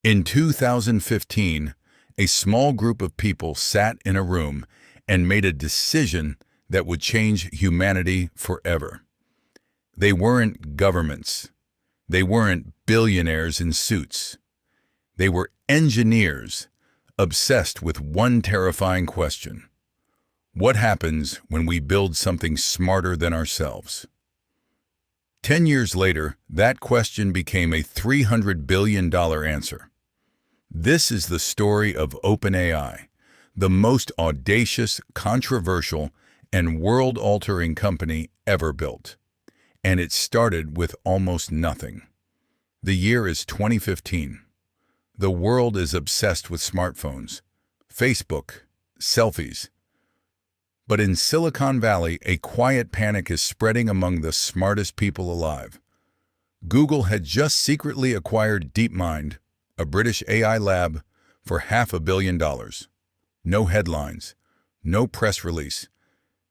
In 2015, a small group of people sat in a room and made a decision that would change humanity forever. They weren't governments. They weren't billionaires in suits. They were engineers obsessed with one terrifying question. What happens when we build something smarter than ourselves? 10 years later, that question became a $300 billion answer. This is the story of OpenAI, the most audacious, controversial, and world-altering company ever built. And it started with almost nothing. The year is 2015. The world is obsessed with smartphones, Facebook, selfies. But in Silicon Valley, a quiet panic is spreading among the smartest people alive. Google had just secretly acquired DeepMind, a British AI lab, for $500 million. No headlines, no press release,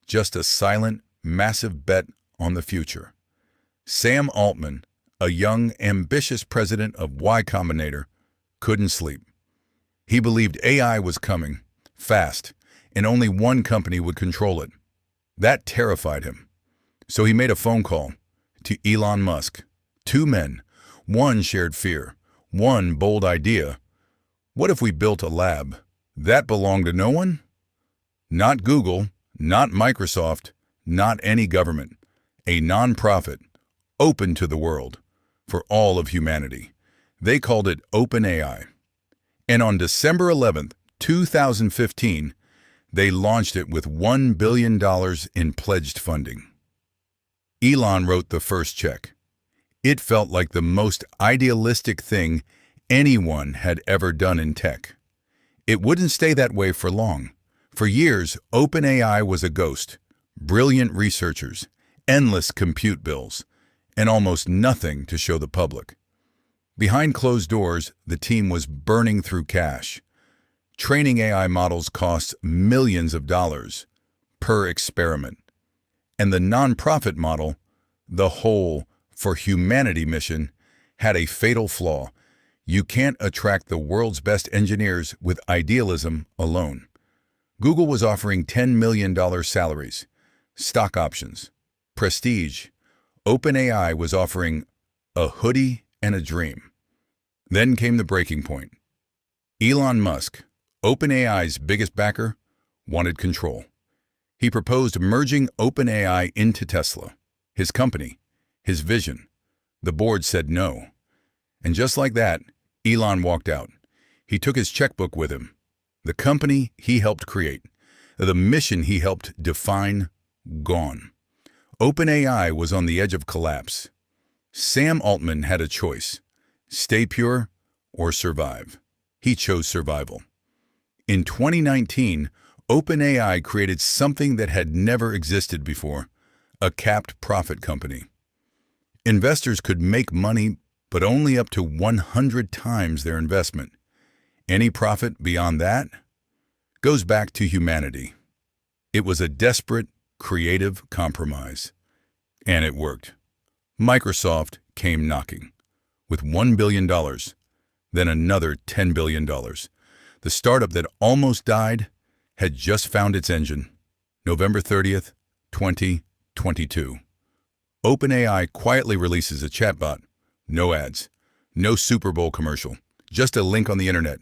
just a silent, massive bet on the future. Sam Altman, a young, ambitious president of Y Combinator, couldn't sleep. He believed AI was coming, fast, and only one company would control it. That terrified him. So he made a phone call to Elon Musk. Two men, one shared fear, one bold idea. What if we built a lab that belonged to no one? Not Google, not Microsoft, not any government. A nonprofit, open to the world, for all of humanity. They called it OpenAI. And on December 11th, 2015, they launched it with $1 billion in pledged funding. Elon wrote the first check. It felt like the most idealistic thing anyone had ever done in tech. It wouldn't stay that way for long. For years, OpenAI was a ghost. Brilliant researchers, endless compute bills, and almost nothing to show the public. Behind closed doors, the team was burning through cash. Training AI models costs millions of dollars per experiment. And the nonprofit model, the Whole for Humanity mission, had a fatal flaw. You can't attract the world's best engineers with idealism alone. Google was offering $10 million salaries, stock options, prestige. OpenAI was offering a hoodie and a dream. Then came the breaking point. Elon Musk, OpenAI's biggest backer, wanted control. He proposed merging OpenAI into Tesla, his company, his vision. The board said no. And just like that, Elon walked out. He took his checkbook with him. The company he helped create, the mission he helped define, gone. OpenAI was on the edge of collapse. Sam Altman had a choice: stay pure or survive. He chose survival. In 2019, OpenAI created something that had never existed before: a capped profit company. Investors could make money, but only up to 100 times their investment. Any profit beyond that goes back to humanity. It was a desperate, creative compromise. And it worked. Microsoft came knocking with $1 billion, then another $10 billion. The startup that almost died had just found its engine. November 30th, 2022. OpenAI quietly releases a chatbot. No ads, no Super Bowl commercial, just a link on the internet.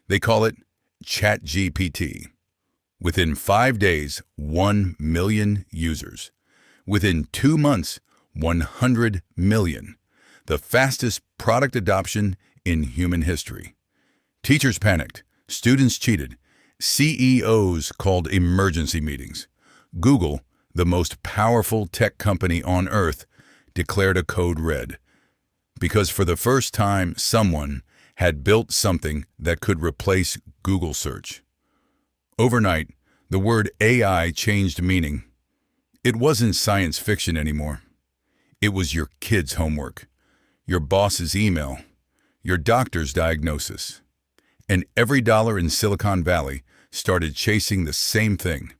They call it ChatGPT. Within 5 days, 1 million users. Within 2 months, 100 million. The fastest product adoption in human history. Teachers panicked. Students cheated. CEOs called emergency meetings. Google, the most powerful tech company on earth, declared a code red. Because for the first time, someone had built something that could replace Google search. Overnight, the word AI changed meaning. It wasn't science fiction anymore. It was your kid's homework, your boss's email, your doctor's diagnosis. And every dollar in Silicon Valley started chasing the same thing.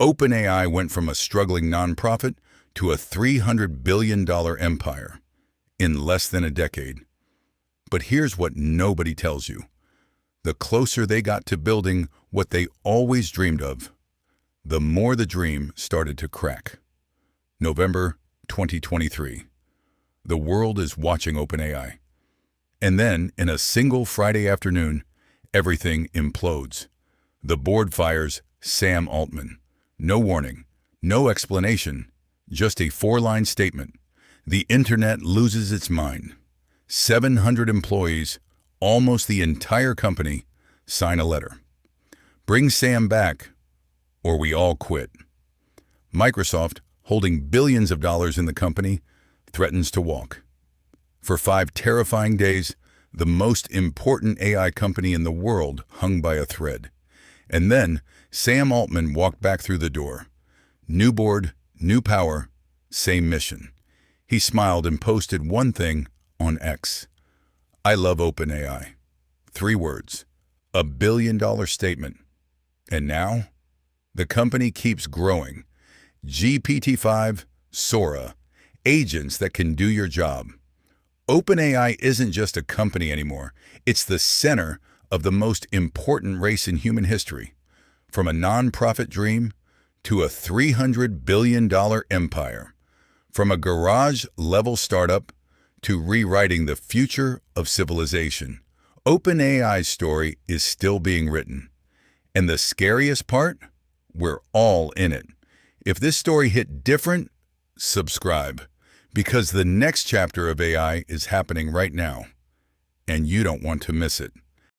OpenAI went from a struggling nonprofit to a $300 billion empire in less than a decade. But here's what nobody tells you. The closer they got to building what they always dreamed of, the more the dream started to crack. November 2023. The world is watching OpenAI. And then, in a single Friday afternoon, everything implodes. The board fires Sam Altman. No warning, no explanation, just a 4-line statement. The internet loses its mind. 700 employees, almost the entire company, sign a letter. Bring Sam back, or we all quit. Microsoft, holding billions of dollars in the company, threatens to walk. For 5 terrifying days, the most important AI company in the world hung by a thread. And then, Sam Altman walked back through the door. New board, new power, same mission. He smiled and posted one thing on X. I love OpenAI. 3 words. $1 billion statement. And now, the company keeps growing. GPT-5, Sora, agents that can do your job. OpenAI isn't just a company anymore. It's the center of the most important race in human history. From a nonprofit dream to a $300 billion empire. From a garage-level startup to rewriting the future of civilization. OpenAI's story is still being written. And the scariest part? We're all in it. If this story hit different, subscribe. Because the next chapter of AI is happening right now, and you don't want to miss it.